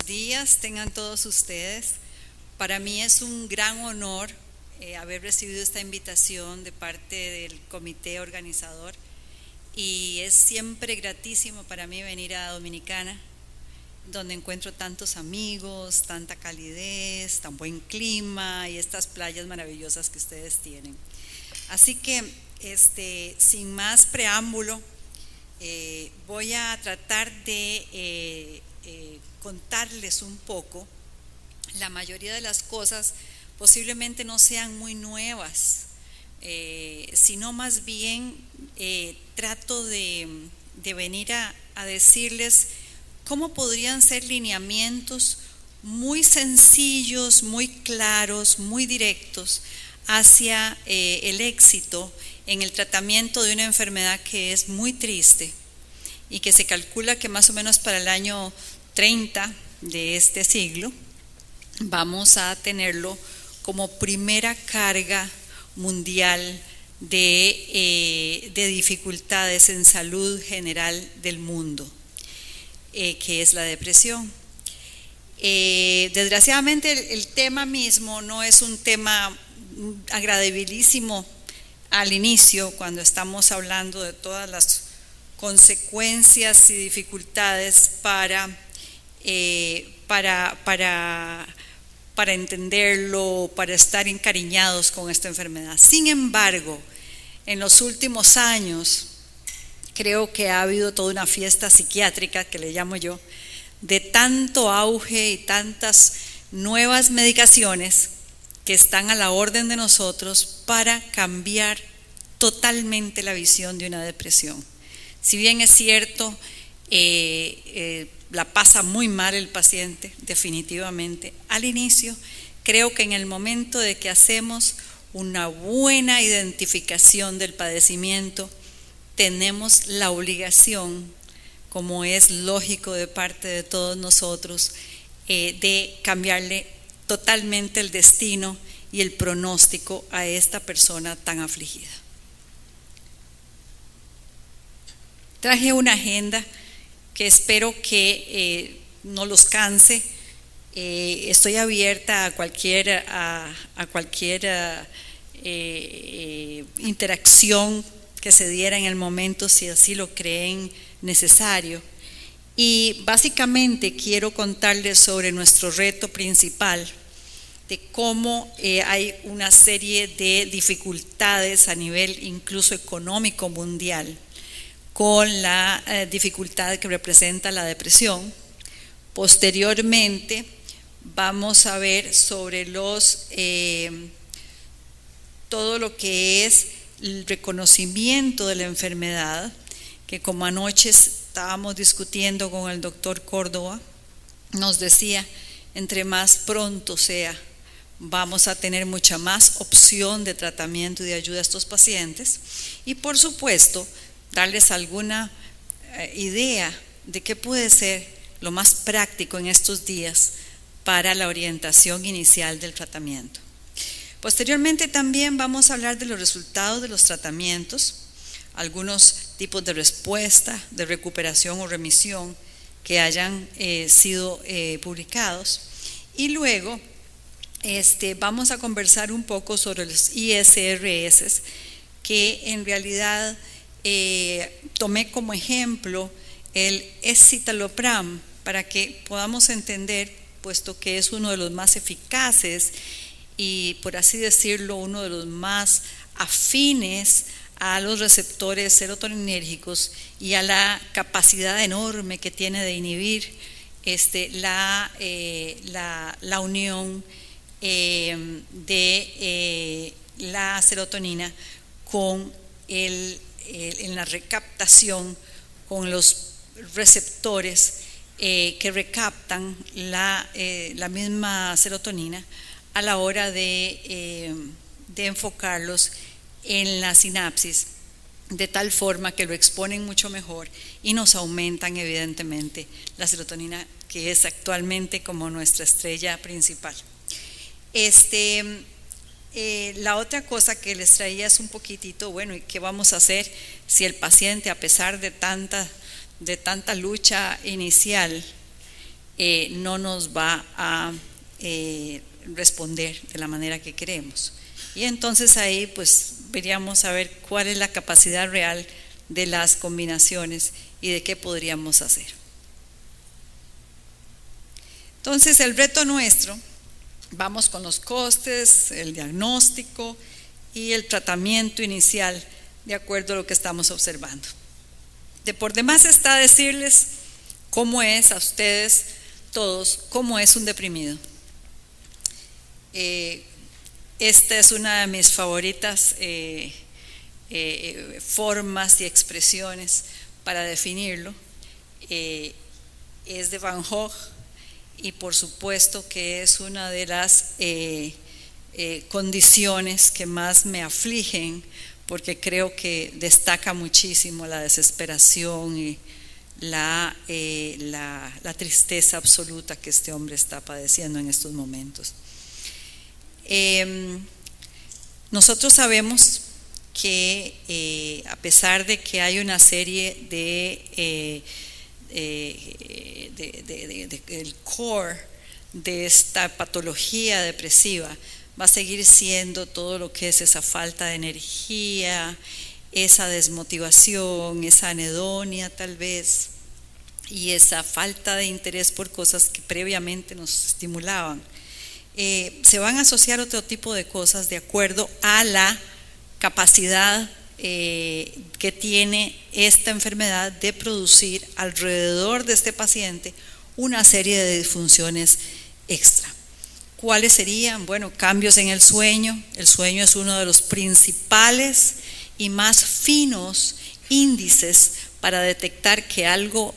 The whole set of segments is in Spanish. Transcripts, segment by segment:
días tengan todos ustedes. Para mí es un gran honor haber recibido esta invitación de parte del comité organizador y es siempre gratísimo para mí venir a Dominicana, donde encuentro tantos amigos, tanta calidez, tan buen clima y estas playas maravillosas que ustedes tienen. Así que sin más preámbulo, voy a tratar de contarles un poco. La mayoría de las cosas posiblemente no sean muy nuevas, sino más bien trato de venir a decirles cómo podrían ser lineamientos muy sencillos, muy claros, muy directos hacia el éxito en el tratamiento de una enfermedad que es muy triste y que se calcula que más o menos para el año 30 de este siglo vamos a tenerlo como primera carga mundial de dificultades en salud general del mundo, que es la depresión. Desgraciadamente el tema mismo no es un tema agradabilísimo al inicio, cuando estamos hablando de todas las consecuencias y dificultades para entenderlo, para estar encariñados con esta enfermedad. Sin embargo, en los últimos años creo que ha habido toda una fiesta psiquiátrica, que le llamo yo, de tanto auge y tantas nuevas medicaciones que están a la orden de nosotros para cambiar totalmente la visión de una depresión. Si bien es cierto, la pasa muy mal el paciente, definitivamente. Al inicio, creo que en el momento de que hacemos una buena identificación del padecimiento, tenemos la obligación, como es lógico de parte de todos nosotros, de cambiarle totalmente el destino y el pronóstico a esta persona tan afligida. Traje una agenda que espero que no los canse. Estoy abierta a cualquier interacción que se diera en el momento, si así lo creen necesario. Y básicamente quiero contarles sobre nuestro reto principal, de cómo hay una serie de dificultades a nivel incluso económico mundial con la dificultad que representa la depresión. Posteriormente vamos a ver sobre todo lo que es el reconocimiento de la enfermedad, que como anoche estábamos discutiendo con el doctor Córdoba, nos decía, entre más pronto sea, vamos a tener mucha más opción de tratamiento y de ayuda a estos pacientes, y por supuesto darles alguna idea de qué puede ser lo más práctico en estos días para la orientación inicial del tratamiento. Posteriormente también vamos a hablar de los resultados de los tratamientos, algunos tipos de respuesta, de recuperación o remisión que hayan sido publicados, y luego vamos a conversar un poco sobre los ISRS, que en realidad tomé como ejemplo el escitalopram para que podamos entender, puesto que es uno de los más eficaces y, por así decirlo, uno de los más afines a los receptores serotoninérgicos y a la capacidad enorme que tiene de inhibir la unión de la serotonina con en la recaptación con los receptores que recaptan la misma serotonina a la hora de enfocarlos en la sinapsis, de tal forma que lo exponen mucho mejor y nos aumentan evidentemente la serotonina, que es actualmente como nuestra estrella principal. La otra cosa que les traía es un poquitito, bueno, ¿y qué vamos a hacer si el paciente, a pesar de tanta lucha inicial, no nos va a responder de la manera que queremos. Y entonces ahí pues veríamos a ver cuál es la capacidad real de las combinaciones y de qué podríamos hacer. Entonces el reto nuestro, vamos con los costes, el diagnóstico y el tratamiento inicial de acuerdo a lo que estamos observando. De por demás está decirles cómo es a ustedes todos, cómo es un deprimido. Esta es una de mis favoritas formas y expresiones para definirlo. Es de Van Gogh y por supuesto que es una de las condiciones que más me afligen, porque creo que destaca muchísimo la desesperación y la tristeza absoluta que este hombre está padeciendo en estos momentos. Nosotros sabemos que a pesar de que hay una serie el core de esta patología depresiva va a seguir siendo todo lo que es esa falta de energía, esa desmotivación, esa anedonia tal vez, y esa falta de interés por cosas que previamente nos estimulaban. Se van a asociar otro tipo de cosas de acuerdo a la capacidad que tiene esta enfermedad de producir alrededor de este paciente una serie de disfunciones extra. ¿Cuáles serían? Bueno, cambios en el sueño. El sueño es uno de los principales y más finos índices para detectar que algo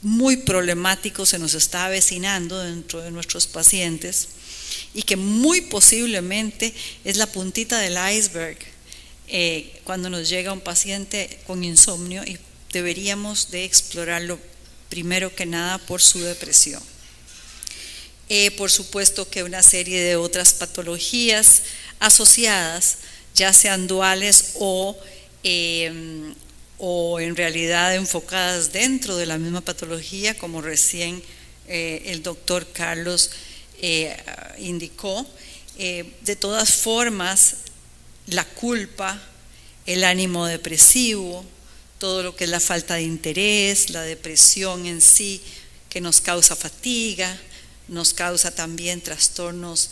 muy problemático se nos está avecinando dentro de nuestros pacientes y que muy posiblemente es la puntita del iceberg cuando nos llega un paciente con insomnio, y deberíamos de explorarlo primero que nada por su depresión. Por supuesto que una serie de otras patologías asociadas, ya sean duales o en realidad enfocadas dentro de la misma patología, como recién el doctor Carlos indicó. De todas formas, la culpa, el ánimo depresivo, todo lo que es la falta de interés, la depresión en sí, que nos causa fatiga, nos causa también trastornos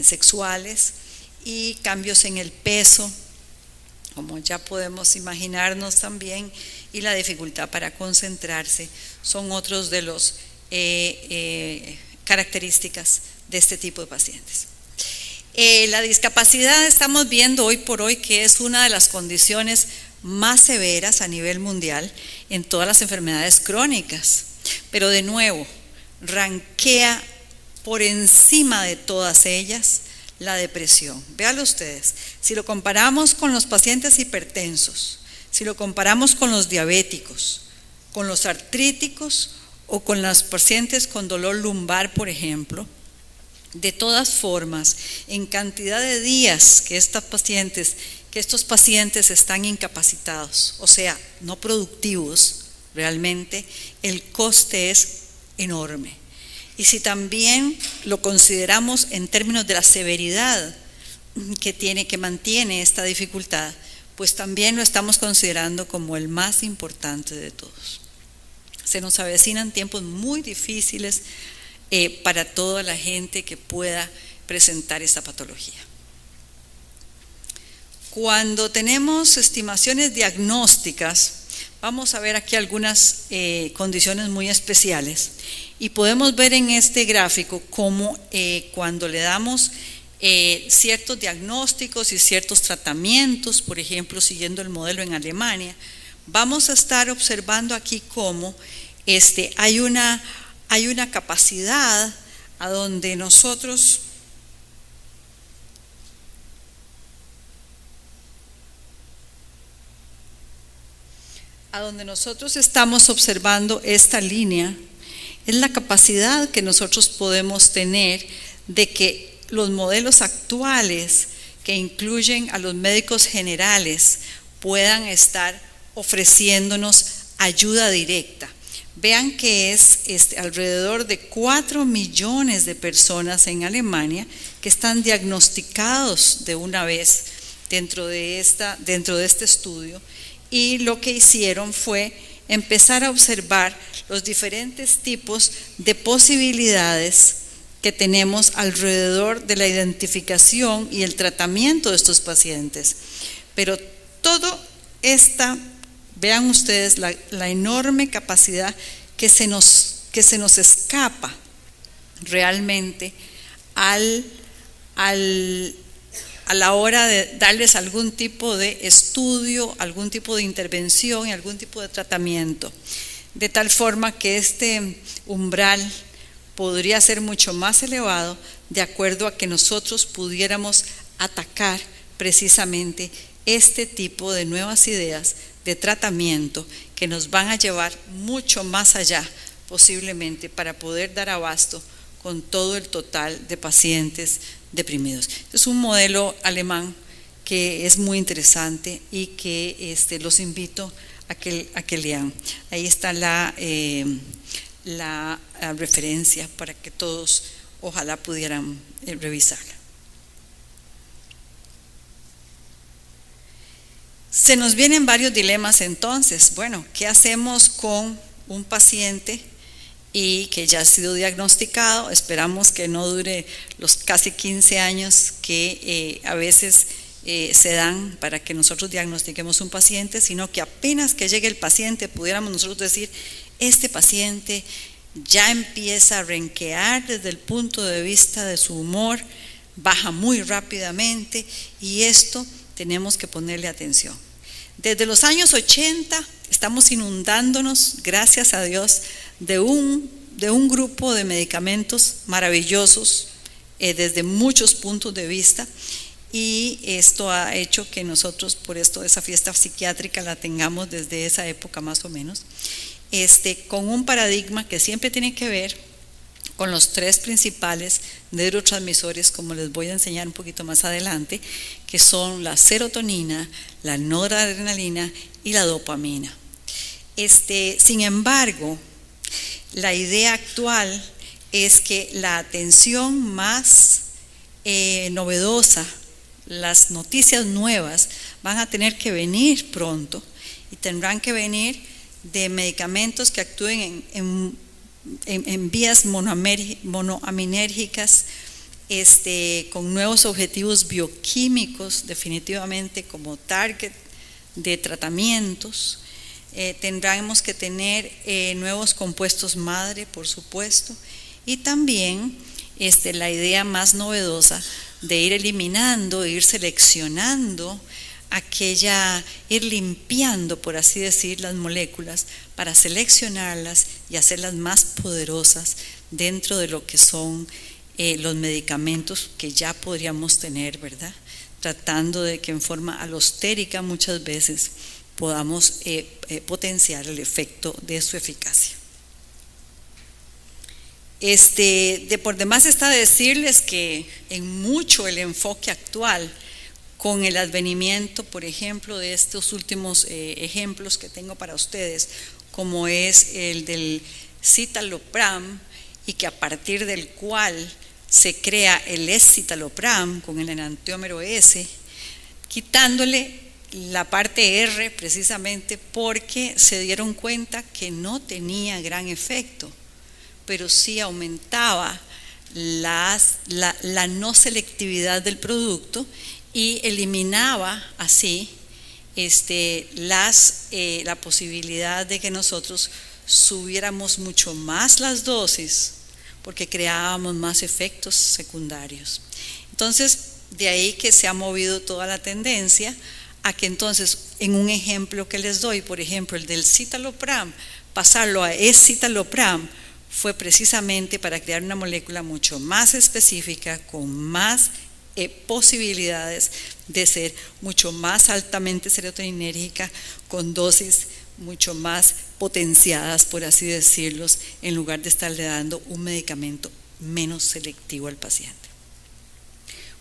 sexuales y cambios en el peso, como ya podemos imaginarnos también, y la dificultad para concentrarse, son otros de los características de este tipo de pacientes. La discapacidad estamos viendo hoy por hoy que es una de las condiciones más severas a nivel mundial en todas las enfermedades crónicas, pero de nuevo, ranquea por encima de todas ellas la depresión. Véanlo ustedes, si lo comparamos con los pacientes hipertensos, si lo comparamos con los diabéticos, con los artríticos o con los pacientes con dolor lumbar, por ejemplo, de todas formas, en cantidad de días que estos pacientes están incapacitados, o sea, no productivos, realmente el coste es enorme. Y si también lo consideramos en términos de la severidad que mantiene esta dificultad, pues también lo estamos considerando como el más importante de todos. Se nos avecinan tiempos muy difíciles para toda la gente que pueda presentar esta patología. Cuando tenemos estimaciones diagnósticas, vamos a ver aquí algunas condiciones muy especiales, y podemos ver en este gráfico cómo cuando le damos ciertos diagnósticos y ciertos tratamientos, por ejemplo, siguiendo el modelo en Alemania, vamos a estar observando aquí cómo hay una capacidad a donde nosotros estamos observando esta línea, es la capacidad que nosotros podemos tener de que los modelos actuales, que incluyen a los médicos generales, puedan estar ofreciéndonos ayuda directa. vean que es alrededor de 4 millones de personas en Alemania que están diagnosticados de una vez dentro de este estudio, y lo que hicieron fue empezar a observar los diferentes tipos de posibilidades que tenemos alrededor de la identificación y el tratamiento de estos pacientes. Pero todo vean ustedes la enorme capacidad que se nos escapa realmente a la hora de darles algún tipo de estudio, algún tipo de intervención y algún tipo de tratamiento, de tal forma que este umbral podría ser mucho más elevado de acuerdo a que nosotros pudiéramos atacar precisamente este tipo de nuevas ideas de tratamiento que nos van a llevar mucho más allá posiblemente para poder dar abasto con todo el total de pacientes deprimidos. Es un modelo alemán que es muy interesante y que los invito a que lean. Ahí está la referencia para que todos ojalá pudieran revisarla. Se nos vienen varios dilemas entonces. Bueno, ¿qué hacemos con un paciente y que ya ha sido diagnosticado? Esperamos que no dure los casi 15 años que a veces se dan para que nosotros diagnostiquemos un paciente, sino que apenas que llegue el paciente pudiéramos nosotros decir: este paciente ya empieza a renquear desde el punto de vista de su humor, baja muy rápidamente, y esto tenemos que ponerle atención. Desde los años 80 estamos inundándonos, gracias a Dios, de un grupo de medicamentos maravillosos desde muchos puntos de vista, y esto ha hecho que nosotros, por esto esa fiesta psiquiátrica la tengamos desde esa época más o menos, con un paradigma que siempre tiene que ver con los 3 principales neurotransmisores, como les voy a enseñar un poquito más adelante, que son la serotonina, la noradrenalina y la dopamina. Sin embargo, la idea actual es que la atención más novedosa, las noticias nuevas, van a tener que venir pronto, y tendrán que venir de medicamentos que actúen en vías monoaminérgicas, con nuevos objetivos bioquímicos definitivamente como target de tratamientos. Tendremos que tener nuevos compuestos madre, por supuesto, y también la idea más novedosa de ir eliminando, ir seleccionando ir limpiando, por así decir, las moléculas para seleccionarlas y hacerlas más poderosas dentro de lo que son los medicamentos que ya podríamos tener, ¿verdad? Tratando de que en forma alostérica muchas veces podamos potenciar el efecto de su eficacia. De por demás está decirles que en mucho el enfoque actual, con el advenimiento, por ejemplo, de estos últimos ejemplos que tengo para ustedes, como es el del citalopram, y que a partir del cual se crea el escitalopram con el enantiómero S, quitándole la parte R precisamente porque se dieron cuenta que no tenía gran efecto, pero sí aumentaba la no selectividad del producto y eliminaba así la posibilidad de que nosotros subiéramos mucho más las dosis porque creábamos más efectos secundarios. Entonces, de ahí que se ha movido toda la tendencia a que entonces, en un ejemplo que les doy, por ejemplo, el del citalopram, pasarlo a escitalopram fue precisamente para crear una molécula mucho más específica, con más posibilidades de ser mucho más altamente serotoninérgica, con dosis mucho más potenciadas, por así decirlos, en lugar de estarle dando un medicamento menos selectivo al paciente.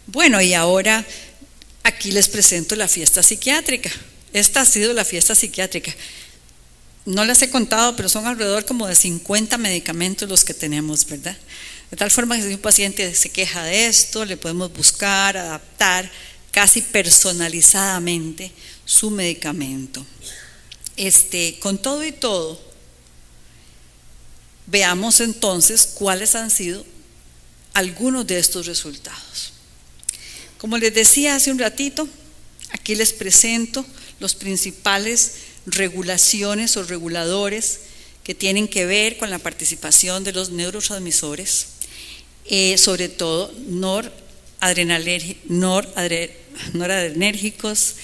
Bueno, y ahora aquí les presento la fiesta psiquiátrica. Esta ha sido la fiesta psiquiátrica. no las he contado, pero son alrededor como de 50 medicamentos los que tenemos, ¿verdad? De tal forma que si un paciente se queja de esto, le podemos buscar, adaptar casi personalizadamente su medicamento. Con todo y todo, veamos entonces cuáles han sido algunos de estos resultados. Como les decía hace un ratito, aquí les presento los principales regulaciones o reguladores que tienen que ver con la participación de los neurotransmisores, sobre todo noradrenérgicos,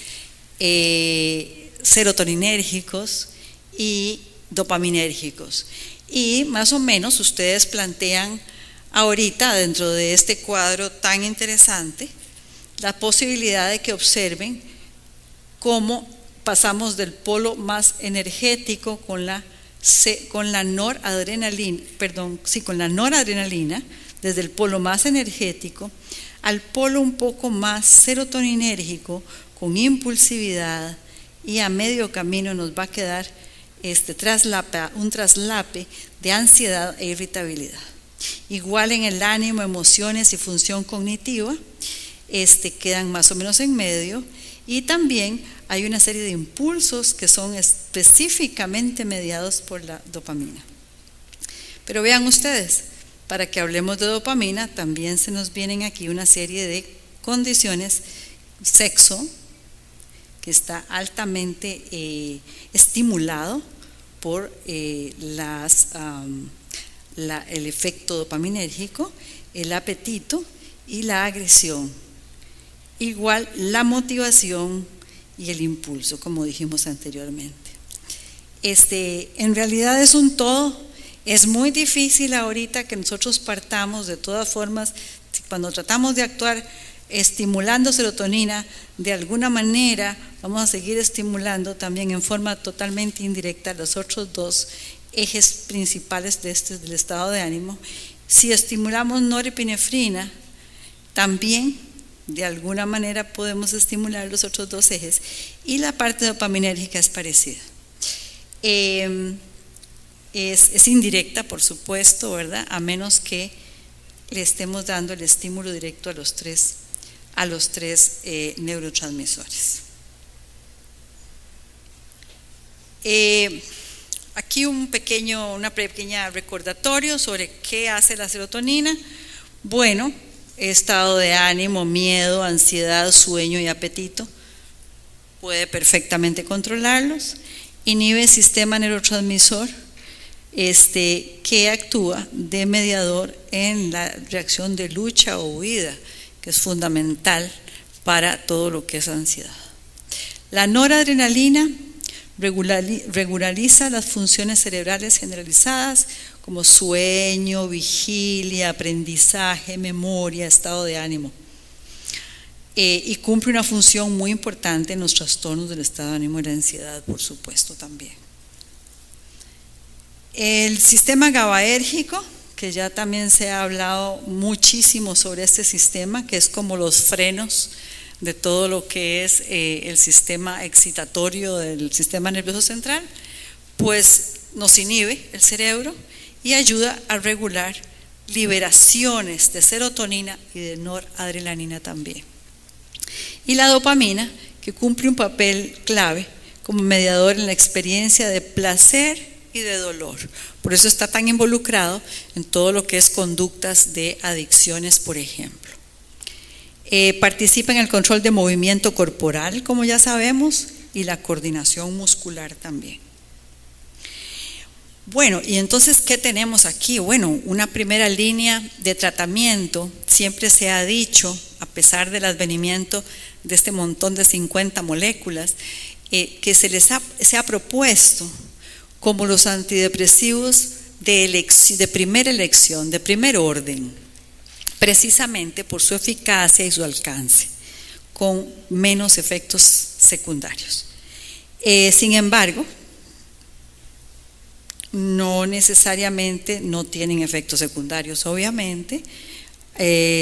serotoninérgicos y dopaminérgicos. Y más o menos ustedes plantean ahorita, dentro de este cuadro tan interesante, la posibilidad de que observen cómo pasamos del polo más energético con la noradrenalina, desde el polo más energético al polo un poco más serotoninérgico, con impulsividad, y a medio camino nos va a quedar un traslape de ansiedad e irritabilidad. Igual en el ánimo, emociones y función cognitiva, quedan más o menos en medio, y también hay una serie de impulsos que son específicamente mediados por la dopamina. Pero vean ustedes, para que hablemos de dopamina, también se nos vienen aquí una serie de condiciones. Sexo, que está altamente estimulado por el efecto dopaminérgico, el apetito y la agresión. Igual la motivación y el impulso, como dijimos anteriormente. En realidad es un todo. Es muy difícil ahorita que nosotros partamos. De todas formas, cuando tratamos de actuar estimulando serotonina, de alguna manera vamos a seguir estimulando también en forma totalmente indirecta los otros dos ejes principales del estado de ánimo. Si estimulamos norepinefrina, también de alguna manera podemos estimular los otros dos ejes, y la parte dopaminérgica es parecida. Es indirecta, por supuesto, ¿verdad? A menos que le estemos dando el estímulo directo a los tres neurotransmisores. Aquí una pequeña recordatorio sobre qué hace la serotonina. Bueno, estado de ánimo, miedo, ansiedad, sueño y apetito, puede perfectamente controlarlos. Inhibe el sistema neurotransmisor, que actúa de mediador en la reacción de lucha o huida, que es fundamental para todo lo que es ansiedad. La noradrenalina regulariza las funciones cerebrales generalizadas como sueño, vigilia, aprendizaje, memoria, estado de ánimo, y cumple una función muy importante en los trastornos del estado de ánimo y la ansiedad, por supuesto, también. El sistema GABAérgico, que ya también se ha hablado muchísimo sobre este sistema, que es como los frenos de todo lo que es el sistema excitatorio del sistema nervioso central, pues nos inhibe el cerebro y ayuda a regular liberaciones de serotonina y de noradrenalina también. Y la dopamina, que cumple un papel clave como mediador en la experiencia de placer y de dolor. Por eso está tan involucrado en todo lo que es conductas de adicciones, por ejemplo. Participa en el control de movimiento corporal, como ya sabemos, y la coordinación muscular también. Bueno, y entonces, ¿qué tenemos aquí? Bueno, una primera línea de tratamiento. Siempre se ha dicho, a pesar del advenimiento de este montón de 50 moléculas, que se ha propuesto como los antidepresivos de primera elección, de primer orden, precisamente por su eficacia y su alcance, con menos efectos secundarios. Sin embargo, no necesariamente no tienen efectos secundarios, obviamente.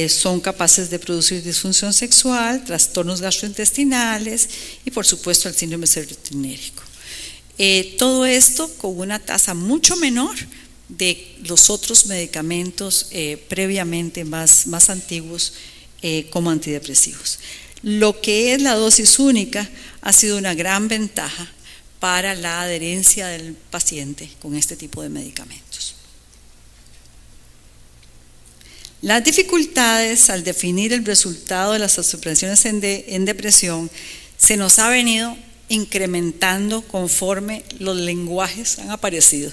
Son capaces de producir disfunción sexual, trastornos gastrointestinales y, por supuesto, el síndrome serotoninérgico. Todo esto con una tasa mucho menor de los otros medicamentos previamente más antiguos como antidepresivos. Lo que es la dosis única ha sido una gran ventaja para la adherencia del paciente con este tipo de medicamentos. Las dificultades al definir el resultado de las observaciones en depresión se nos ha venido incrementando conforme los lenguajes han aparecido.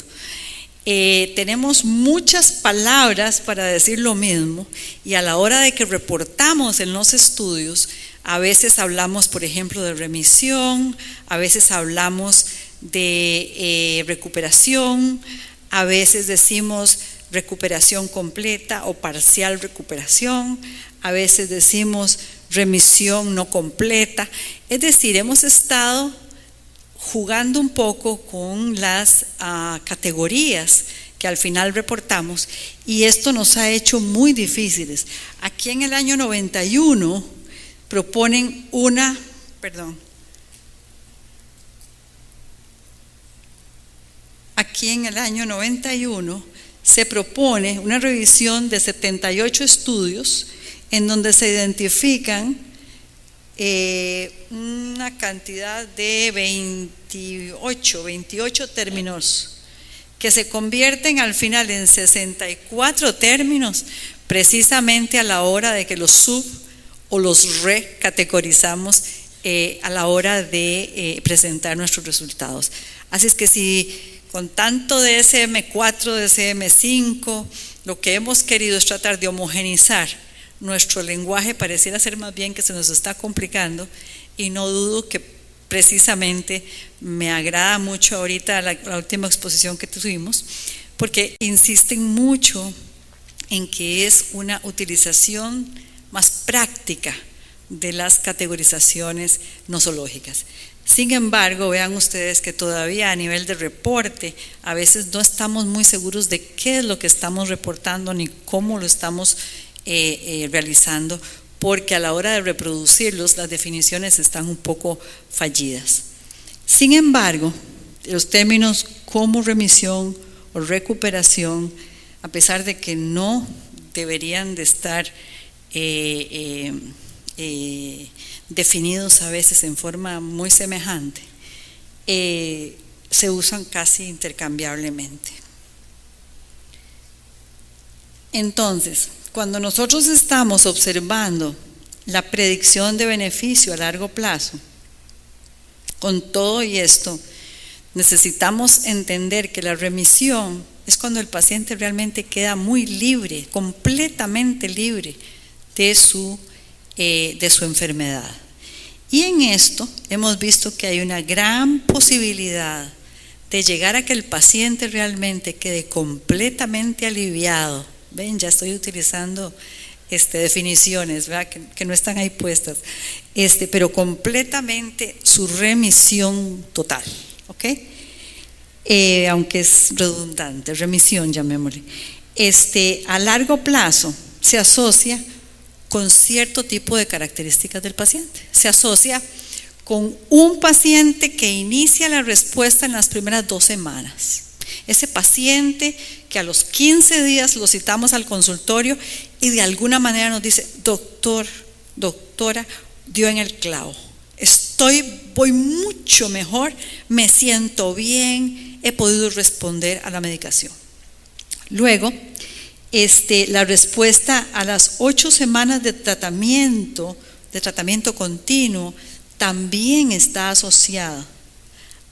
Tenemos muchas palabras para decir lo mismo y a la hora de que reportamos en los estudios, a veces hablamos, por ejemplo, de remisión, a veces hablamos de recuperación, a veces decimos recuperación completa o parcial recuperación, a veces decimos remisión no completa. Es decir, hemos estado jugando un poco con las categorías que al final reportamos y esto nos ha hecho muy difíciles. Aquí en el año 91 proponen aquí en el año 91 se propone una revisión de 78 estudios en donde se identifican una cantidad de 28 términos que se convierten al final en 64 términos precisamente a la hora de que los o los recategorizamos a la hora de presentar nuestros resultados. Así es que si con tanto DSM-4, DSM-5, lo que hemos querido es tratar de homogenizar nuestro lenguaje, pareciera ser más bien que se nos está complicando y no dudo que precisamente me agrada mucho ahorita la última exposición que tuvimos porque insisten mucho en que es una utilización más práctica de las categorizaciones nosológicas. Sin embargo, vean ustedes que todavía a nivel de reporte a veces no estamos muy seguros de qué es lo que estamos reportando ni cómo lo estamos realizando, porque a la hora de reproducirlos las definiciones están un poco fallidas. Sin embargo, los términos como remisión o recuperación, a pesar de que no deberían de estar definidos a veces en forma muy semejante, se usan casi intercambiablemente. Entonces, cuando nosotros estamos observando la predicción de beneficio a largo plazo, con todo y esto, necesitamos entender que la remisión es cuando el paciente realmente queda muy libre, completamente libre de su enfermedad. Y en esto hemos visto que hay una gran posibilidad de llegar a que el paciente realmente quede completamente aliviado. Ven, ya estoy utilizando definiciones, ¿verdad? Que no están ahí puestas, pero completamente su remisión total, ¿ok? Aunque es redundante, remisión llamémosle. A largo plazo se asocia con cierto tipo de características del paciente. Se asocia con un paciente que inicia la respuesta en las primeras 2 semanas. Ese paciente que a los 15 días lo citamos al consultorio y de alguna manera nos dice: doctor, doctora, dio en el clavo. Voy mucho mejor, me siento bien, he podido responder a la medicación. Luego, la respuesta a las 8 semanas de tratamiento continuo, también está asociada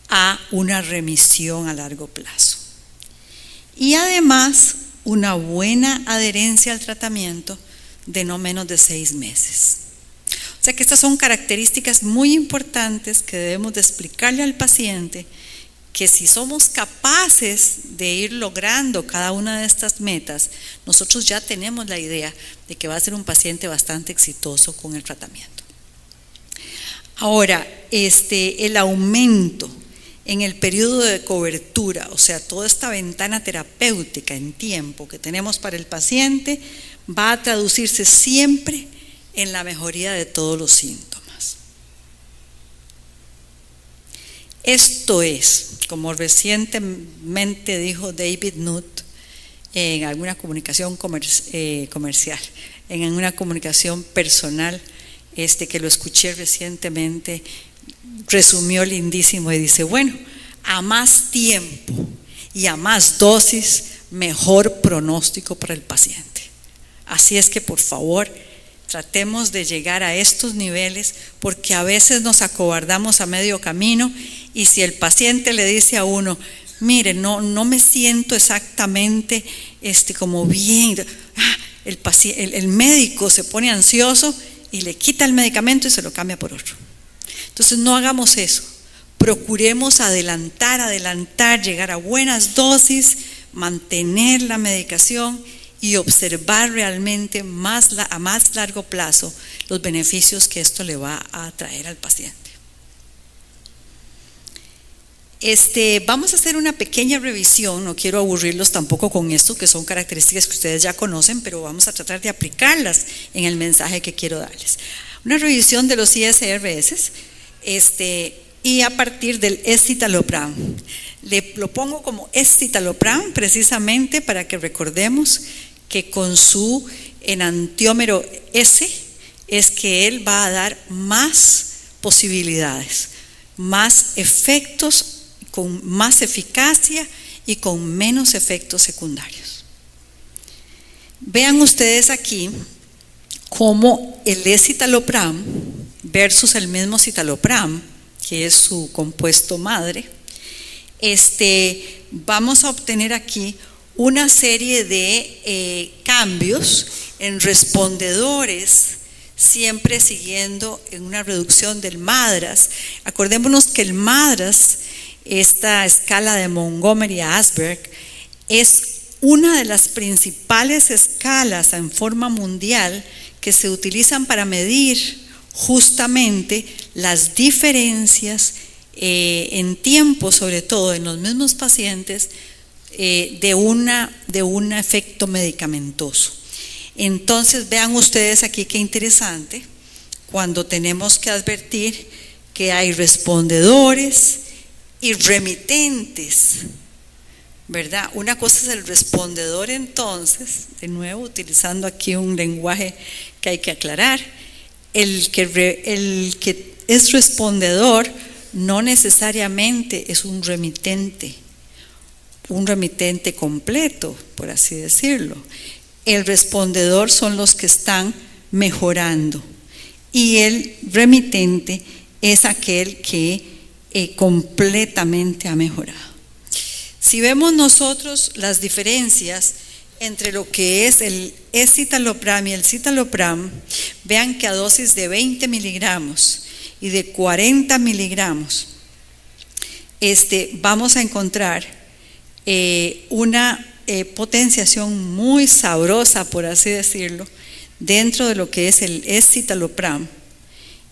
a una remisión a largo plazo. Y además, una buena adherencia al tratamiento de no menos de 6 meses. O sea que estas son características muy importantes que debemos de explicarle al paciente, que si somos capaces de ir logrando cada una de estas metas, nosotros ya tenemos la idea de que va a ser un paciente bastante exitoso con el tratamiento. Ahora, el aumento en el periodo de cobertura, o sea, toda esta ventana terapéutica en tiempo que tenemos para el paciente, va a traducirse siempre en la mejoría de todos los síntomas. Esto es, como recientemente dijo David Nutt en alguna comunicación comercial, en una comunicación personal, que lo escuché recientemente, resumió lindísimo y dice: bueno, a más tiempo y a más dosis, mejor pronóstico para el paciente. Así es que, por favor, tratemos de llegar a estos niveles, porque a veces nos acobardamos a medio camino, y si el paciente le dice a uno: mire, no me siento exactamente como bien, el médico se pone ansioso y le quita el medicamento y se lo cambia por otro. Entonces no hagamos eso, procuremos adelantar, llegar a buenas dosis, mantener la medicación y observar realmente a más largo plazo los beneficios que esto le va a traer al paciente. Vamos a hacer una pequeña revisión, no quiero aburrirlos tampoco con esto, que son características que ustedes ya conocen, pero vamos a tratar de aplicarlas en el mensaje que quiero darles. Una revisión de los ISRS, y a partir del escitalopram. Lo pongo como escitalopram precisamente para que recordemos que con su enantiómero S es que él va a dar más posibilidades, más efectos, con más eficacia y con menos efectos secundarios. Vean ustedes aquí cómo el escitalopram versus el mismo citalopram, que es su compuesto madre, vamos a obtener aquí una serie de cambios en respondedores, siempre siguiendo en una reducción del MADRS. Acordémonos que el MADRS, esta escala de Montgomery a Asberg, es una de las principales escalas en forma mundial que se utilizan para medir justamente las diferencias en tiempo, sobre todo en los mismos pacientes, de un efecto medicamentoso. Entonces vean ustedes aquí qué interesante, cuando tenemos que advertir que hay respondedores y remitentes, ¿verdad? Una cosa es el respondedor, entonces, de nuevo utilizando aquí un lenguaje que hay que aclarar, el que es respondedor no necesariamente es un remitente completo, por así decirlo. El respondedor son los que están mejorando y el remitente es aquel que completamente ha mejorado. Si vemos nosotros las diferencias entre lo que es el escitalopram y el citalopram, vean que a dosis de 20 miligramos y de 40 miligramos vamos a encontrar una potenciación muy sabrosa, por así decirlo, dentro de lo que es el escitalopram,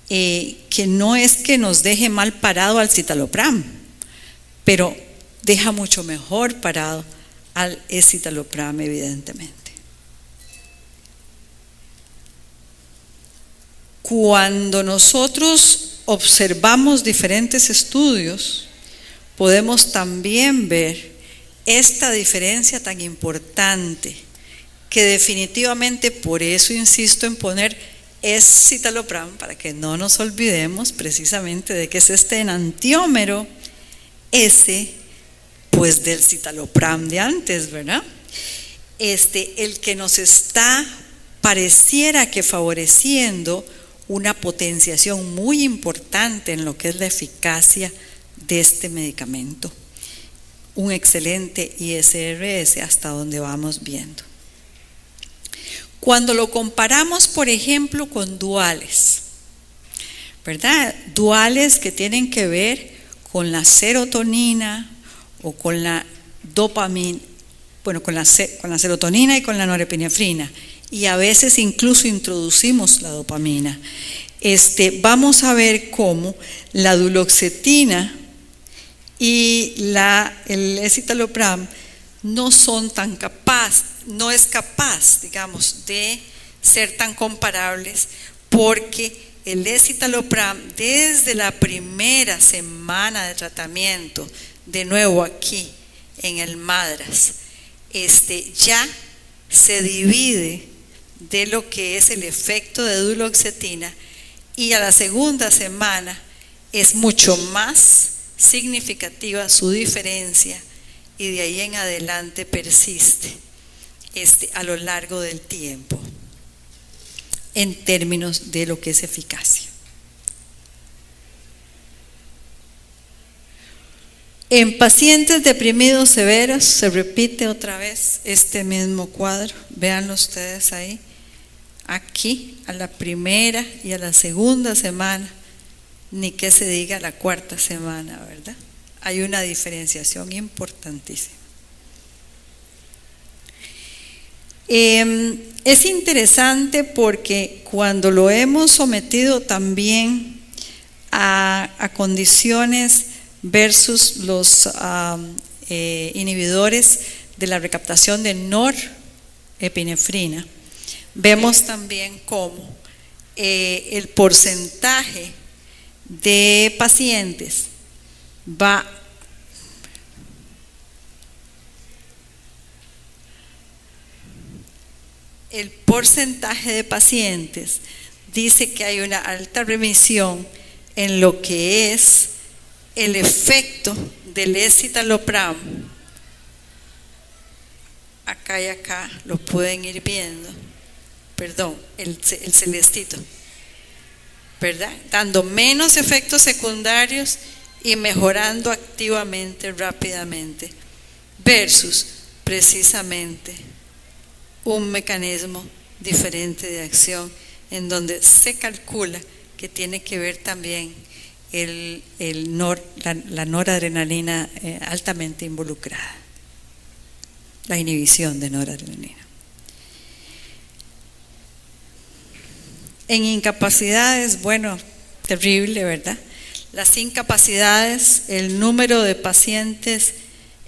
que no es que nos deje mal parado al citalopram, pero deja mucho mejor parado al escitalopram, evidentemente. Cuando nosotros observamos diferentes estudios, podemos también ver esta diferencia tan importante, que definitivamente, por eso insisto en poner escitalopram, para que no nos olvidemos precisamente de que es este enantiómero S, pues del citalopram de antes, ¿verdad? El que nos está, pareciera que favoreciendo una potenciación muy importante en lo que es la eficacia de este medicamento. Un excelente ISRS hasta donde vamos viendo. Cuando lo comparamos, por ejemplo, con duales, ¿verdad? Duales que tienen que ver con la serotonina o con la dopamina, bueno, con la serotonina y con la norepinefrina, y a veces incluso introducimos la dopamina. Vamos a ver cómo la duloxetina y el escitalopram no es capaz, digamos, de ser tan comparables, porque el escitalopram desde la primera semana de tratamiento, de nuevo aquí en el MADRS, ya se divide de lo que es el efecto de duloxetina, y a la segunda semana es mucho más significativa su diferencia, y de ahí en adelante persiste a lo largo del tiempo en términos de lo que es eficacia. En pacientes deprimidos severos se repite otra vez este mismo cuadro. Véanlo ustedes ahí. Aquí a la primera y a la segunda semana, ni que se diga la cuarta semana, ¿verdad? Hay una diferenciación importantísima. Es interesante porque cuando lo hemos sometido también a condiciones versus los inhibidores de la recaptación de norepinefrina, vemos también cómo el porcentaje de pacientes dice que hay una alta remisión en lo que es el efecto del escitalopram. Acá y acá lo pueden ir viendo, perdón, el celestito, ¿verdad? Dando menos efectos secundarios y mejorando activamente, rápidamente, versus precisamente un mecanismo diferente de acción en donde se calcula que tiene que ver también la noradrenalina altamente involucrada, la inhibición de noradrenalina. En incapacidades, bueno, terrible, ¿verdad? Las incapacidades, el número de pacientes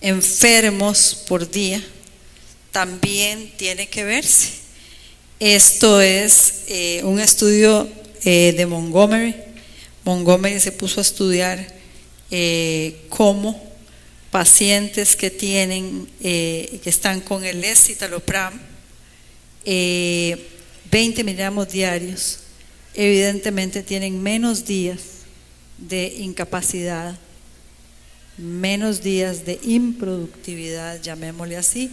enfermos por día también tiene que verse. Esto es un estudio de Montgomery. Montgomery se puso a estudiar cómo pacientes que están con el escitalopram 20 miligramos diarios, evidentemente tienen menos días de incapacidad, menos días de improductividad, llamémosle así,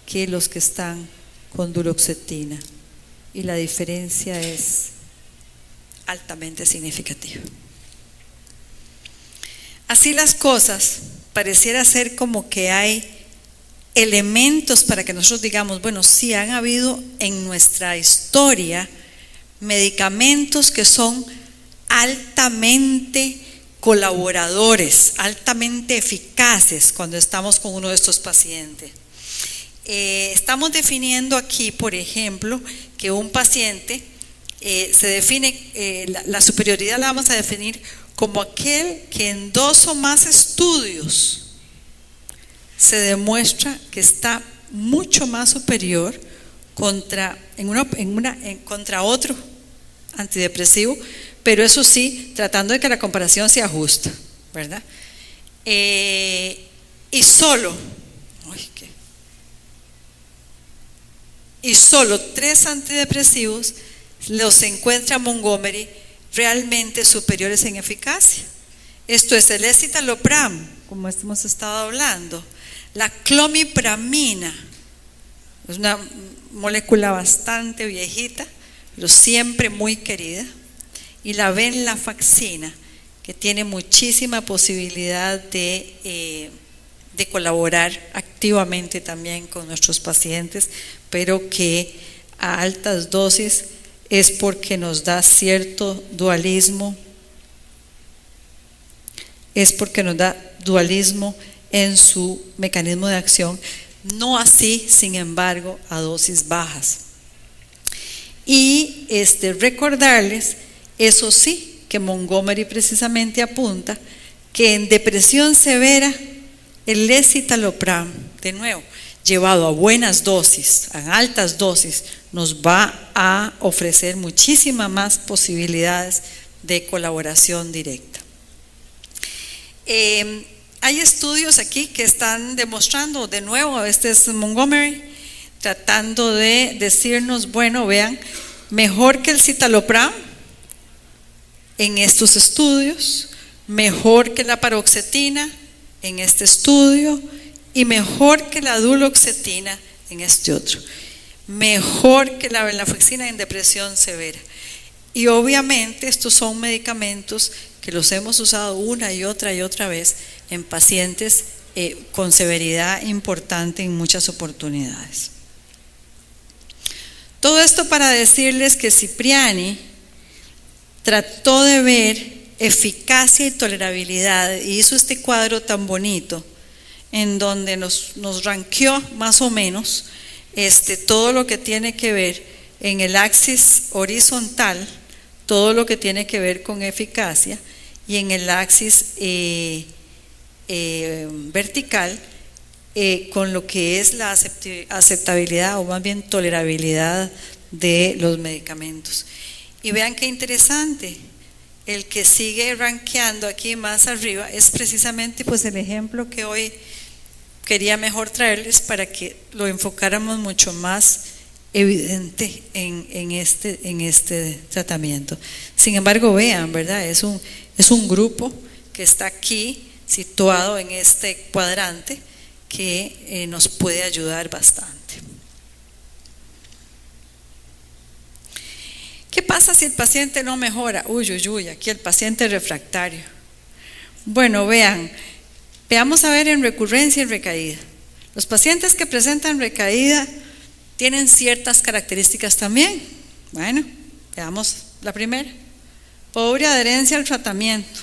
que los que están con duloxetina, y la diferencia es altamente significativa. Así las cosas, pareciera ser como que hay elementos para que nosotros digamos, bueno, sí han habido en nuestra historia medicamentos que son altamente colaboradores, altamente eficaces cuando estamos con uno de estos pacientes. Estamos definiendo aquí, por ejemplo, que un paciente se define, la superioridad la vamos a definir como aquel que en 2 o más estudios se demuestra que está mucho más superior contra otro antidepresivo, pero eso sí, tratando de que la comparación sea justa, ¿verdad? Y solo 3 antidepresivos los encuentra Montgomery realmente superiores en eficacia. Esto es el escitalopram, como hemos estado hablando, la clomipramina, es una molécula bastante viejita, pero siempre muy querida, y la venlafaxina, que tiene muchísima posibilidad de colaborar activamente también con nuestros pacientes, pero que a altas dosis es porque nos da cierto dualismo, en su mecanismo de acción, no así, sin embargo, a dosis bajas. Y recordarles, eso sí, que Montgomery precisamente apunta que en depresión severa el escitalopram, de nuevo, llevado a buenas dosis, a altas dosis, nos va a ofrecer muchísimas más posibilidades de colaboración directa. Hay estudios aquí que están demostrando, de nuevo, este es Montgomery, tratando de decirnos, bueno, vean, mejor que el citalopram en estos estudios, mejor que la paroxetina en este estudio y mejor que la duloxetina en este otro, mejor que la venlafaxina en depresión severa. Y obviamente estos son medicamentos que los hemos usado una y otra vez en pacientes con severidad importante en muchas oportunidades. Todo esto para decirles que Cipriani trató de ver eficacia y tolerabilidad y hizo este cuadro tan bonito en donde nos ranqueó más o menos todo lo que tiene que ver en el axis horizontal, todo lo que tiene que ver con eficacia, y en el axis vertical con lo que es la aceptabilidad o más bien tolerabilidad de los medicamentos. Y vean qué interesante, el que sigue rankeando aquí más arriba es precisamente pues el ejemplo que hoy quería mejor traerles para que lo enfocáramos mucho más evidente en este tratamiento. Sin embargo, vean, ¿verdad? Es un grupo que está aquí situado en este cuadrante que nos puede ayudar bastante. ¿Qué pasa si el paciente no mejora? Uy, aquí el paciente refractario. Bueno, veamos a ver en recurrencia y recaída. Los pacientes que presentan recaída tienen ciertas características también. Bueno, veamos la primera. Pobre adherencia al tratamiento.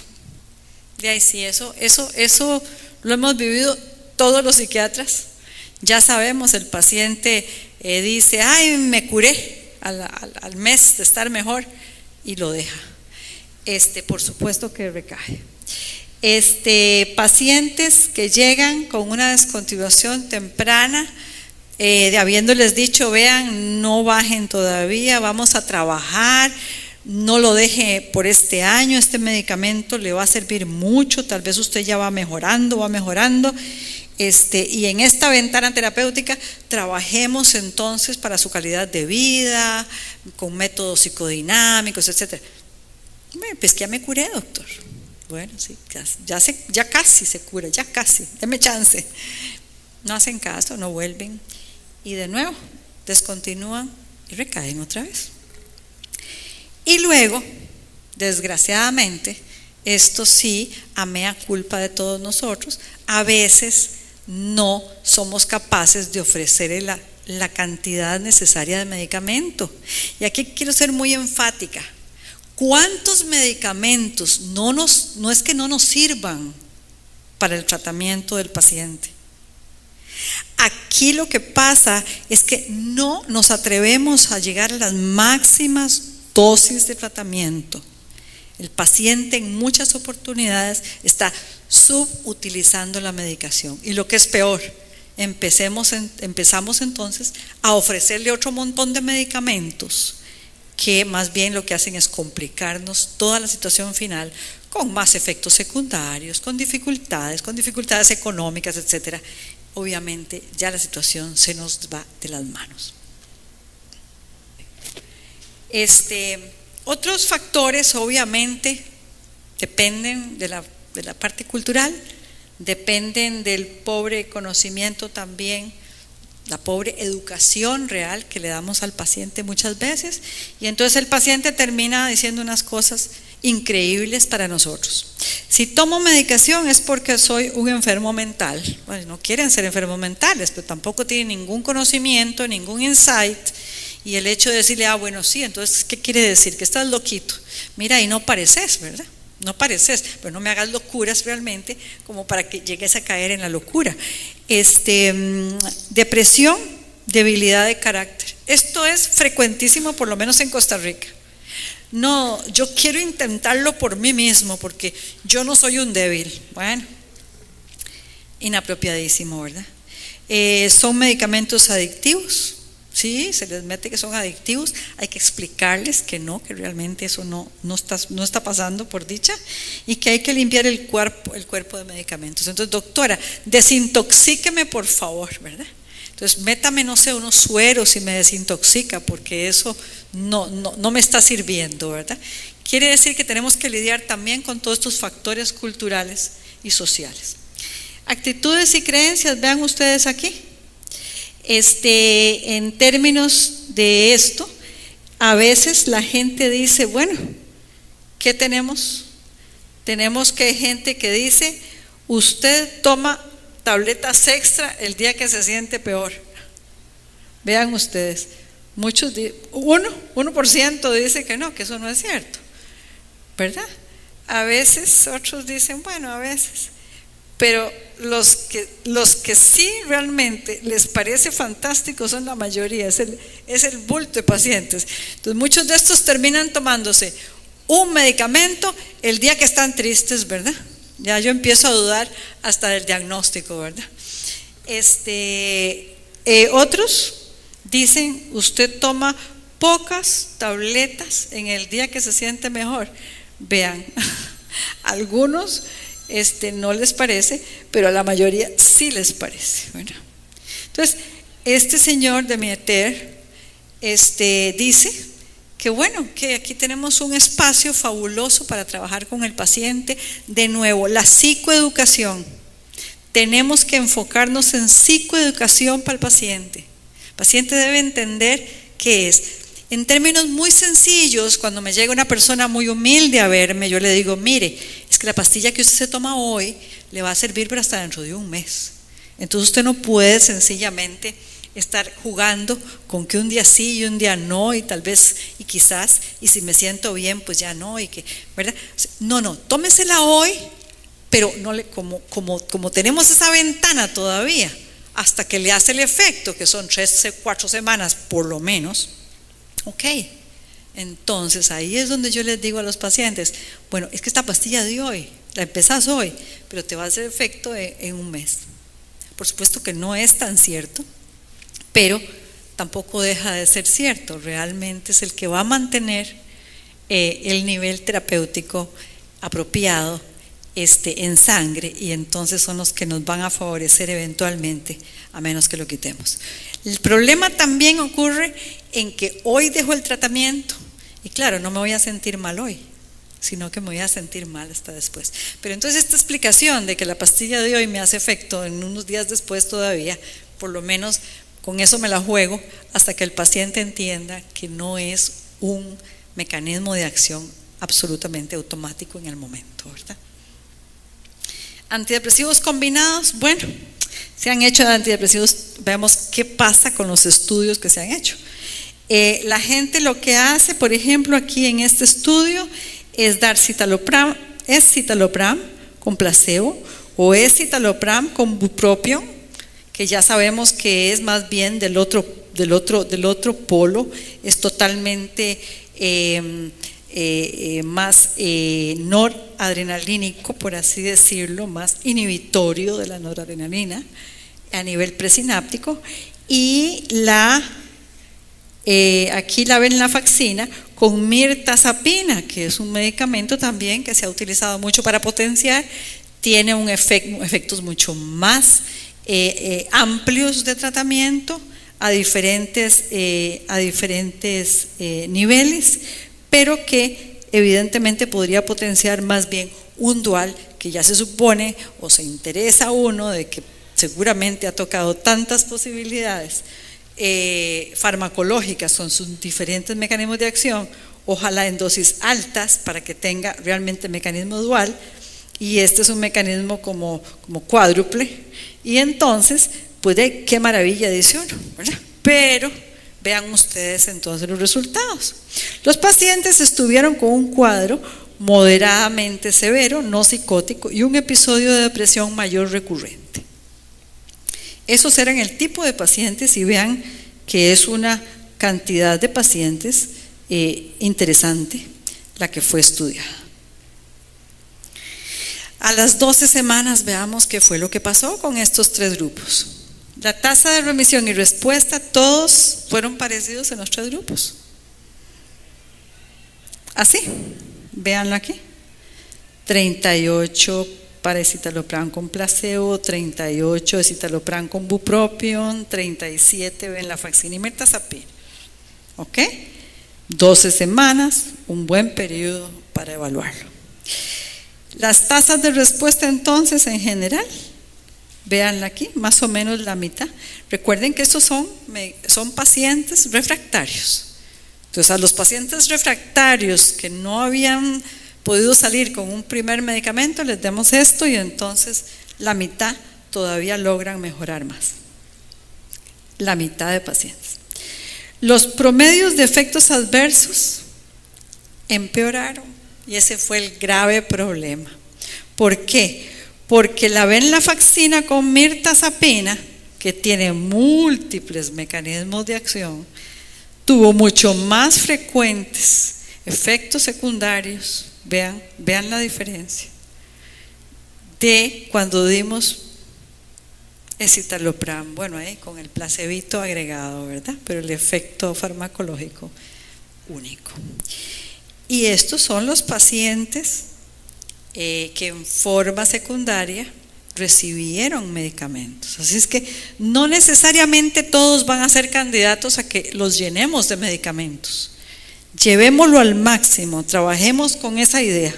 De ahí sí, eso lo hemos vivido todos los psiquiatras. Ya sabemos, el paciente dice, ay, me curé al mes de estar mejor, y lo deja. Por supuesto que recae. Pacientes que llegan con una descontinuación temprana, habiéndoles dicho, vean, no bajen todavía, vamos a trabajar, no lo deje por este año, este medicamento le va a servir mucho, tal vez usted ya va mejorando, y en esta ventana terapéutica trabajemos entonces para su calidad de vida, con métodos psicodinámicos, etc. Pues que ya me curé, doctor. Bueno, sí, ya casi se cura, ya casi, deme chance. No hacen caso, no vuelven, y de nuevo descontinúan y recaen otra vez. Y luego, desgraciadamente, esto sí, a mea culpa de todos nosotros, a veces no somos capaces de ofrecer la cantidad necesaria de medicamento. Y aquí quiero ser muy enfática. ¿Cuántos medicamentos no es que no nos sirvan para el tratamiento del paciente? Aquí lo que pasa es que no nos atrevemos a llegar a las máximas dosis de tratamiento. El paciente en muchas oportunidades está subutilizando la medicación, y lo que es peor, empezamos entonces a ofrecerle otro montón de medicamentos que más bien lo que hacen es complicarnos toda la situación final, con más efectos secundarios, con dificultades económicas, etcétera. Obviamente ya la situación se nos va de las manos. Otros factores obviamente dependen de la parte cultural, dependen del pobre conocimiento también, la pobre educación real que le damos al paciente muchas veces, y entonces el paciente termina diciendo unas cosas increíbles para nosotros. Si tomo medicación es porque soy un enfermo mental. Bueno, no quieren ser enfermos mentales, pero tampoco tienen ningún conocimiento, ningún insight. Y el hecho de decirle, bueno, sí, entonces, ¿qué quiere decir? Que estás loquito. Mira, y no pareces, ¿verdad? No pareces, pero no me hagas locuras realmente como para que llegues a caer en la locura. Depresión, debilidad de carácter. Esto es frecuentísimo, por lo menos en Costa Rica. No, yo quiero intentarlo por mí mismo porque yo no soy un débil. Bueno, inapropiadísimo, ¿verdad? Son medicamentos adictivos. Sí, se les mete que son adictivos, hay que explicarles que no, que realmente eso no está pasando por dicha, y que hay que limpiar el cuerpo de medicamentos. Entonces, doctora, desintoxíqueme por favor, ¿verdad? Entonces, métame, no sé, unos sueros y me desintoxica, porque eso no me está sirviendo, ¿verdad? Quiere decir que tenemos que lidiar también con todos estos factores culturales y sociales. Actitudes y creencias, vean ustedes aquí. En términos de esto, a veces la gente dice, bueno, ¿qué tenemos? Tenemos que hay gente que dice, usted toma tabletas extra el día que se siente peor. Vean ustedes, muchos, 1% dice que no, que eso no es cierto, ¿verdad? A veces otros dicen, bueno, a veces. Pero los que sí realmente les parece fantástico son la mayoría, es el bulto de pacientes. Entonces muchos de estos terminan tomándose un medicamento el día que están tristes, ¿verdad? Ya yo empiezo a dudar hasta del diagnóstico, ¿verdad? Otros dicen, usted toma pocas tabletas en el día que se siente mejor. Vean, algunos no les parece, pero a la mayoría sí les parece, ¿verdad? Entonces, este señor de Mieter dice que bueno, que aquí tenemos un espacio fabuloso para trabajar con el paciente. De nuevo, la psicoeducación. Tenemos que enfocarnos en psicoeducación para el paciente. El paciente debe entender qué es. En términos muy sencillos, cuando me llega una persona muy humilde a verme, yo le digo, mire, es que la pastilla que usted se toma hoy le va a servir pero hasta dentro de un mes. Entonces usted no puede sencillamente estar jugando con que un día sí y un día no, y tal vez, y quizás, y si me siento bien, pues ya no, y que, ¿verdad? No, tómesela hoy, pero no como tenemos esa ventana todavía, hasta que le hace el efecto, que son 3-4 semanas por lo menos. Ok, entonces ahí es donde yo les digo a los pacientes, bueno, es que esta pastilla de hoy, la empezás hoy, pero te va a hacer efecto en un mes. Por supuesto que no es tan cierto, pero tampoco deja de ser cierto, realmente es el que va a mantener el nivel terapéutico apropiado en sangre, y entonces son los que nos van a favorecer eventualmente, a menos que lo quitemos. El problema también ocurre en que hoy dejo el tratamiento y claro, no me voy a sentir mal hoy, sino que me voy a sentir mal hasta después. Pero entonces esta explicación de que la pastilla de hoy me hace efecto en unos días después todavía, por lo menos con eso me la juego hasta que el paciente entienda que no es un mecanismo de acción absolutamente automático en el momento, ¿verdad? Antidepresivos combinados, bueno, se han hecho antidepresivos, veamos qué pasa con los estudios que se han hecho. La gente lo que hace, por ejemplo, aquí en este estudio, es dar citalopram con placebo, o escitalopram con bupropión, que ya sabemos que es más bien del otro polo, es totalmente más noradrenalínico, por así decirlo, más inhibitorio de la noradrenalina a nivel presináptico, y aquí la venlafaxina con mirtazapina, que es un medicamento también que se ha utilizado mucho para potenciar, tiene efectos mucho más amplios de tratamiento a diferentes niveles, pero que evidentemente podría potenciar más bien un dual que ya se supone o se interesa uno de que seguramente ha tocado tantas posibilidades farmacológicas con sus diferentes mecanismos de acción, ojalá en dosis altas para que tenga realmente mecanismo dual, y este es un mecanismo como cuádruple, y entonces puede, qué maravilla dice uno, ¿verdad? Pero vean ustedes entonces los resultados. Los pacientes estuvieron con un cuadro moderadamente severo, no psicótico, y un episodio de depresión mayor recurrente. Esos eran el tipo de pacientes, y vean que es una cantidad de pacientes interesante la que fue estudiada. A las 12 semanas veamos qué fue lo que pasó con estos tres grupos. La tasa de remisión y respuesta, todos fueron parecidos en los 3 grupos. Así, véanlo aquí. 38 para escitalopram con placebo, 38 escitalopram con bupropion, 37 venlafaxina y mirtazapina. ¿Ok? 12 semanas, un buen periodo para evaluarlo. Las tasas de respuesta entonces en general, véanla aquí, más o menos la mitad. Recuerden que estos son pacientes refractarios. Entonces, a los pacientes refractarios que no habían podido salir con un primer medicamento, les damos esto y entonces la mitad todavía logran mejorar más. La mitad de pacientes. Los promedios de efectos adversos empeoraron y ese fue el grave problema. ¿Por qué? Porque la venlafaxina con mirtazapina, que tiene múltiples mecanismos de acción, tuvo mucho más frecuentes efectos secundarios, vean la diferencia, de cuando dimos escitalopram, bueno, con el placebito agregado, ¿verdad? Pero el efecto farmacológico único. Y estos son los pacientes que en forma secundaria recibieron medicamentos. Así es que no necesariamente todos van a ser candidatos a que los llenemos de medicamentos. Llevémoslo al máximo, trabajemos con esa idea.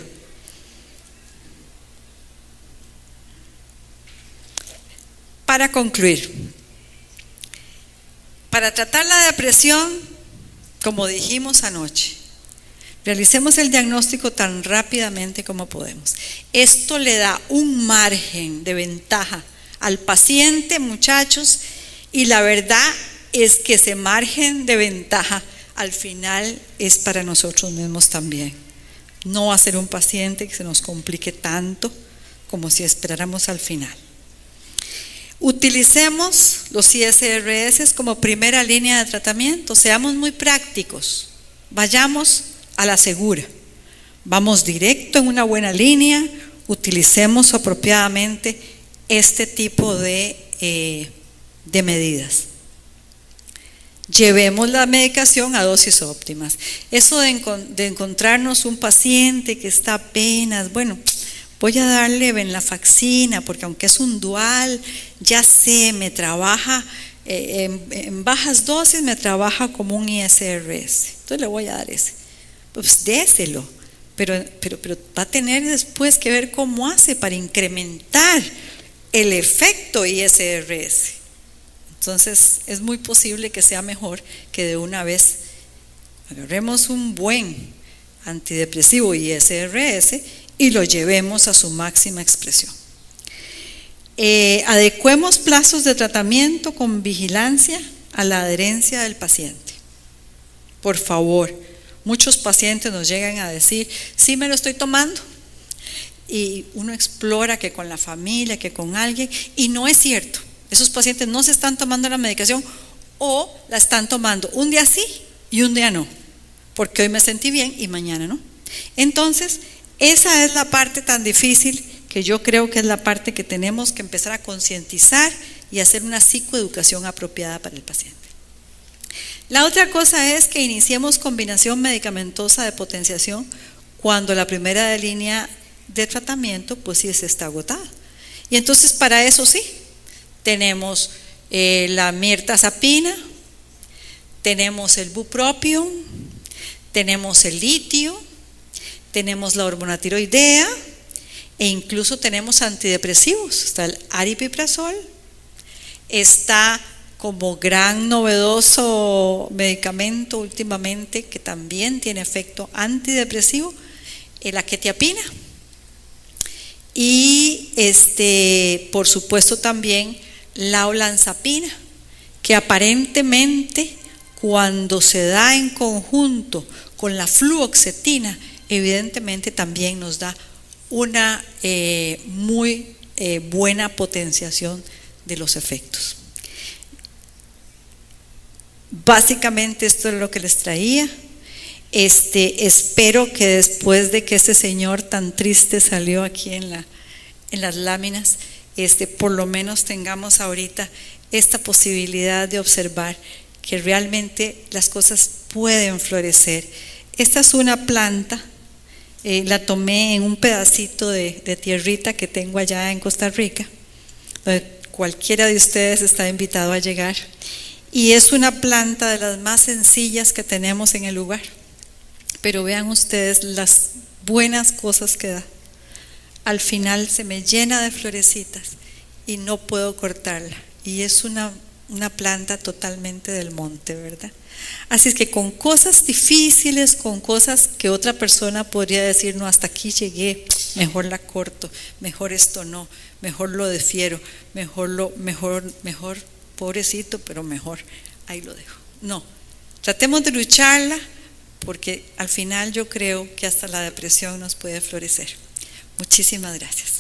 Para concluir, para tratar la depresión, como dijimos anoche, realicemos el diagnóstico tan rápidamente como podemos. Esto le da un margen de ventaja al paciente, muchachos, y la verdad es que ese margen de ventaja al final es para nosotros mismos también. No va a ser un paciente que se nos complique tanto como si esperáramos al final. Utilicemos los ISRS como primera línea de tratamiento, seamos muy prácticos, vayamos a la segura, vamos directo en una buena línea, utilicemos apropiadamente este tipo de medidas. Llevemos la medicación a dosis óptimas. Eso de encontrarnos un paciente que está apenas, bueno, voy a darle venlafaxina porque aunque es un dual, ya sé, me trabaja en bajas dosis, me trabaja como un ISRS, entonces le voy a dar ese. Pues déselo, pero va a tener después que ver cómo hace para incrementar el efecto ISRS. Entonces es muy posible que sea mejor que de una vez agarremos un buen antidepresivo ISRS y lo llevemos a su máxima expresión. Adecuemos plazos de tratamiento con vigilancia a la adherencia del paciente. Por favor, muchos pacientes nos llegan a decir, sí me lo estoy tomando, y uno explora que con la familia, que con alguien, y no es cierto. Esos pacientes no se están tomando la medicación o la están tomando un día sí y un día no, porque hoy me sentí bien y mañana no. Entonces, esa es la parte tan difícil que yo creo que es la parte que tenemos que empezar a concientizar y hacer una psicoeducación apropiada para el paciente. La otra cosa es que iniciemos combinación medicamentosa de potenciación cuando la primera línea de tratamiento pues sí está agotada. Y entonces para eso sí, tenemos la mirtazapina, tenemos el bupropion, tenemos el litio, tenemos la hormona tiroidea e incluso tenemos antidepresivos. Está el aripiprazol, está como gran novedoso medicamento últimamente que también tiene efecto antidepresivo, la quetiapina. Y por supuesto también la olanzapina, que aparentemente cuando se da en conjunto con la fluoxetina, evidentemente también nos da una muy buena potenciación de los efectos. Básicamente esto es lo que les traía. Espero que después de que este señor tan triste salió aquí en las láminas, por lo menos tengamos ahorita esta posibilidad de observar que realmente las cosas pueden florecer. Esta es una planta, la tomé en un pedacito de tierrita que tengo allá en Costa Rica. Cualquiera de ustedes está invitado a llegar. Y es una planta de las más sencillas que tenemos en el lugar. Pero vean ustedes las buenas cosas que da. Al final se me llena de florecitas y no puedo cortarla. Y es una planta totalmente del monte, ¿verdad? Así es que con cosas difíciles, con cosas que otra persona podría decir, no, hasta aquí llegué, mejor la corto, mejor esto no, mejor lo defiero, mejor, pobrecito, pero mejor, ahí lo dejo. No, tratemos de lucharla, porque al final yo creo que hasta la depresión nos puede florecer. Muchísimas gracias.